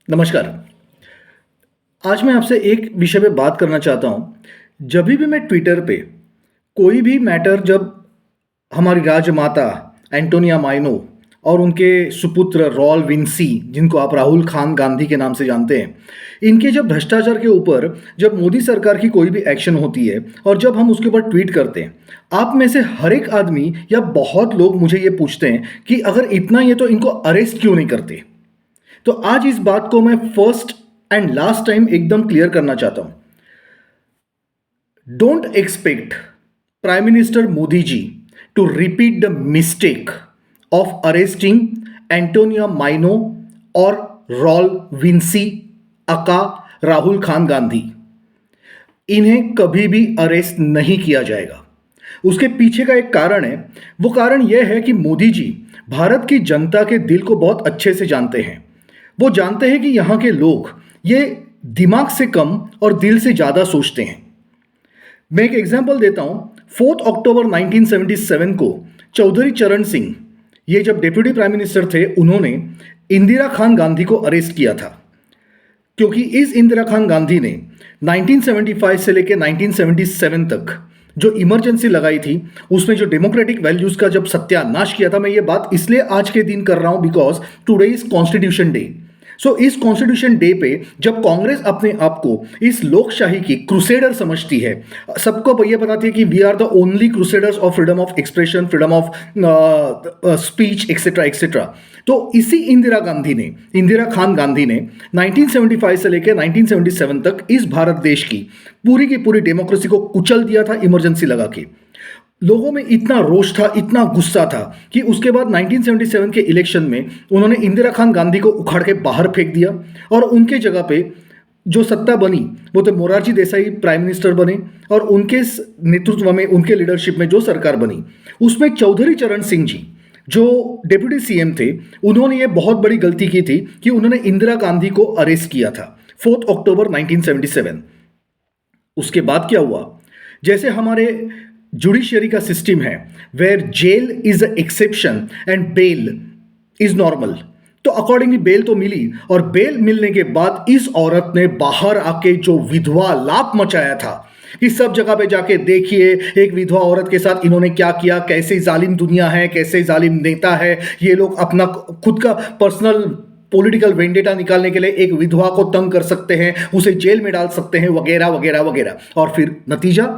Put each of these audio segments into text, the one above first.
नमस्कार। आज मैं आपसे एक विषय पे बात करना चाहता हूँ। जभी भी मैं ट्विटर पे कोई भी मैटर जब हमारी राजमाता एंटोनिया माइनो और उनके सुपुत्र रॉल विंसी, जिनको आप राहुल खान गांधी के नाम से जानते हैं, इनके जब भ्रष्टाचार के ऊपर जब मोदी सरकार की कोई भी एक्शन होती है और जब हम उसके ऊपर ट्वीट करते हैं, आप में से हर एक आदमी या बहुत लोग मुझे ये पूछते हैं कि अगर इतना ये तो इनको अरेस्ट क्यों नहीं करते। तो आज इस बात को मैं फर्स्ट एंड लास्ट टाइम एकदम क्लियर करना चाहता हूं। Don't expect prime minister Modi ji to repeat the mistake of arresting Antonia Maino और Raul Vinci aka Rahul Khan Gandhi. इन्हें कभी भी अरेस्ट नहीं किया जाएगा। उसके पीछे का एक कारण है। वो कारण यह है कि मोदी जी भारत की जनता के दिल को बहुत अच्छे से जानते हैं। वो जानते हैं कि यहाँ के लोग ये दिमाग से कम और दिल से ज़्यादा सोचते हैं। मैं एक एग्जांपल देता हूँ। 4 अक्टूबर 1977 को चौधरी चरण सिंह, ये जब डेप्यूटी प्राइम मिनिस्टर थे, उन्होंने इंदिरा खान गांधी को अरेस्ट किया था, क्योंकि इस इंदिरा खान गांधी ने 1975 से लेकर 1977 तक जो इमरजेंसी लगाई थी, उसमें जो डेमोक्रेटिक वैल्यूज का जब सत्यानाश किया था। मैं ये बात इसलिए आज के दिन कर रहा हूं because today is Constitution Day. So इस कॉन्स्टिट्यूशन डे पे जब कांग्रेस अपने आप को इस लोकशाही की क्रूसेडर समझती है, सबको ये बताती है कि we are the only crusaders of freedom of expression, freedom of speech etcetera etcetera, तो इसी इंदिरा खान गांधी ने 1975 से लेकर 1977 तक इस भारत देश की पूरी डेमोक्रेसी को कुचल दिया था इमरजेंसी लगा के। लोगों में इतना रोष था, इतना गुस्सा था कि उसके बाद 1977 के इलेक्शन में उन्होंने इंदिरा खान गांधी को उखाड़ के बाहर फेंक दिया और उनके जगह पे जो सत्ता बनी वो तो मोरारजी देसाई प्राइम मिनिस्टर बने और उनके नेतृत्व में, उनके लीडरशिप में जो सरकार बनी, उसमें चौधरी चरण सिंह जी जो डिप्टी सीएम थे, उन्होंने ये बहुत बड़ी गलती की थी कि उन्होंने इंदिरा गांधी को अरेस्ट किया था 4 अक्टूबर 1977। उसके बाद क्या हुआ, जैसे हमारे जुडिशियरी का सिस्टम है where jail is a exception and bail is normal, तो अकॉर्डिंगली बेल तो मिली और बेल मिलने के बाद इस औरत ने बाहर आके जो विधवा लाप मचाया था कि सब जगह पे जाके देखिए एक विधवा औरत के साथ इन्होंने क्या किया, कैसे जालिम दुनिया है, कैसे जालिम नेता है, ये लोग अपना खुद का पर्सनल पॉलिटिकल वेंडेटा निकालने के लिए एक विधवा को तंग कर सकते हैं, उसे जेल में डाल सकते हैं, वगैरह वगैरह वगैरह। और फिर नतीजा,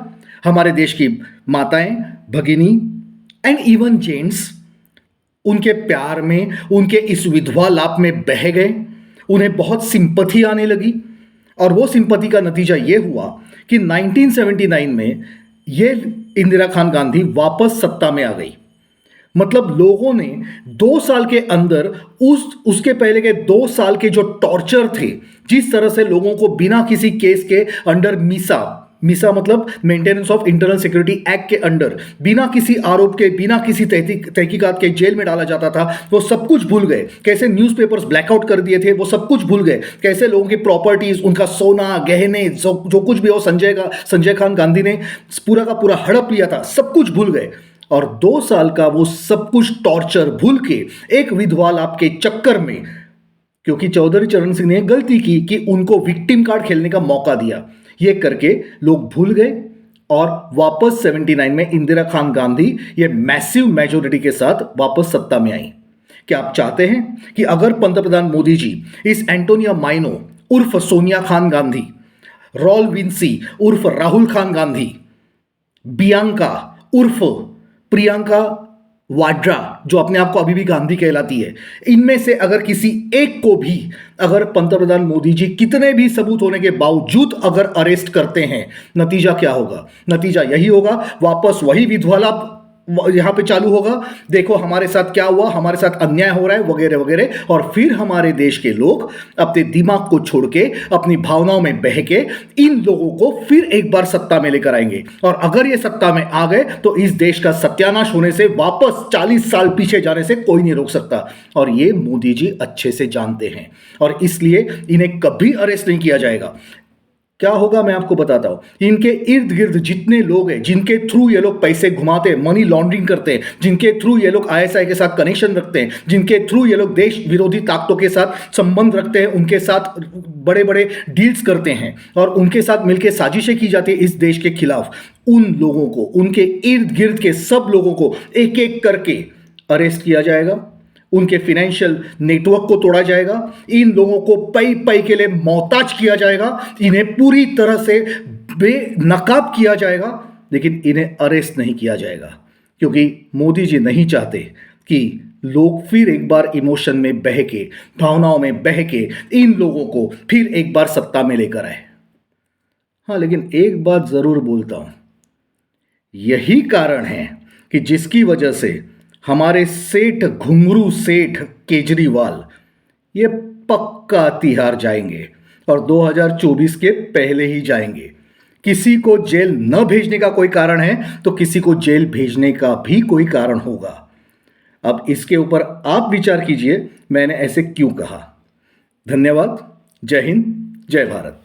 हमारे देश की माताएं, भगिनी एंड इवन जेंट्स उनके प्यार में, उनके इस विधवा लाप में बह गए। उन्हें बहुत सिंपथी आने लगी और वो सिंपथी का नतीजा ये हुआ कि 1979 में ये इंदिरा खान गांधी वापस सत्ता में आ गई। मतलब लोगों ने 2 साल के अंदर उसके पहले के 2 साल के जो टॉर्चर थे, जिस तरह से लोगों को बिना किसी केस के अंडर मिसा मतलब maintenance of internal security act के अंडर बिना किसी आरोप के, बिना किसी तहकीकात के जेल में डाला जाता था, वो सब कुछ भूल गए। कैसे न्यूज़पेपर्स ब्लैकआउट कर दिए थे, वो सब कुछ भूल गए। कैसे लोगों की प्रॉपर्टीज, उनका सोना, गहने, जो कुछ भी हो, संजय खान गांधी ने पूरा का पूरा हड़प लिया था, सब कुछ भूल गए। और 2 साल का वो सब कुछ टॉर्चर भूल के एक विधवा लाप के चक्कर में, क्योंकि चौधरी चरण सिंह ने गलती की कि उनको विक्टिम कार्ड खेलने का मौका दिया, ये करके लोग भूल गए और वापस 79 में इंदिरा खान गांधी ये मैसिव मेजोरिटी के साथ वापस सत्ता में आई। क्या आप चाहते हैं कि अगर पंतप्रधान मोदी जी इस एंटोनिया माइनो उर्फ सोनिया खान गांधी, रॉल विंसी उर्फ राहुल खान गांधी, बियांका उर्फ प्रियंका वाड्रा, जो अपने आप को अभी भी गांधी कहलाती है, इनमें से अगर किसी एक को भी अगर पंतप्रधान मोदी जी कितने भी सबूत होने के बावजूद अगर अरेस्ट करते हैं, नतीजा क्या होगा? नतीजा यही होगा, वापस वही विधवा यहां पे चालू होगा। देखो हमारे साथ क्या हुआ, हमारे साथ अन्याय हो रहा है, वगैरह वगैरह। और फिर हमारे देश के लोग अपने दिमाग को छोड़ के, अपनी भावनाओं में बह के इन लोगों को फिर एक बार सत्ता में लेकर आएंगे। और अगर ये सत्ता में आ गए तो इस देश का सत्यानाश होने से, वापस 40 साल पीछे जाने से कोई नहीं रोक सकता। और ये मोदी जी अच्छे से जानते हैं और इसलिए इन्हें कभी अरेस्ट नहीं किया जाएगा। क्या होगा मैं आपको बताता हूं। इनके इर्द गिर्द जितने लोग हैं जिनके थ्रू ये लोग पैसे घुमाते हैं, मनी लॉन्ड्रिंग करते हैं, जिनके थ्रू ये लोग आईएसआई के साथ कनेक्शन रखते हैं, जिनके थ्रू ये लोग देश विरोधी ताकतों के साथ संबंध रखते हैं, उनके साथ बड़े बड़े डील्स करते हैं और उनके साथ मिलकर साजिशें की जाती है इस देश के खिलाफ, उन लोगों को, उनके इर्द गिर्द के सब लोगों को एक एक करके अरेस्ट किया जाएगा, उनके फाइनेंशियल नेटवर्क को तोड़ा जाएगा, इन लोगों को पई पई के लिए मोहताज किया जाएगा, इन्हें पूरी तरह से बेनकाब किया जाएगा, लेकिन इन्हें अरेस्ट नहीं किया जाएगा क्योंकि मोदी जी नहीं चाहते कि लोग फिर एक बार इमोशन में बह के, भावनाओं में बह के इन लोगों को फिर एक बार सत्ता में लेकर आए। हाँ, लेकिन एक बात जरूर बोलता हूं, यही कारण है कि जिसकी वजह से हमारे सेठ, घुंगरू सेठ केजरीवाल ये पक्का तिहाड़ जाएंगे और 2024 के पहले ही जाएंगे। किसी को जेल न भेजने का कोई कारण है तो किसी को जेल भेजने का भी कोई कारण होगा। अब इसके ऊपर आप विचार कीजिए मैंने ऐसे क्यों कहा। धन्यवाद। जय हिंद, जय भारत।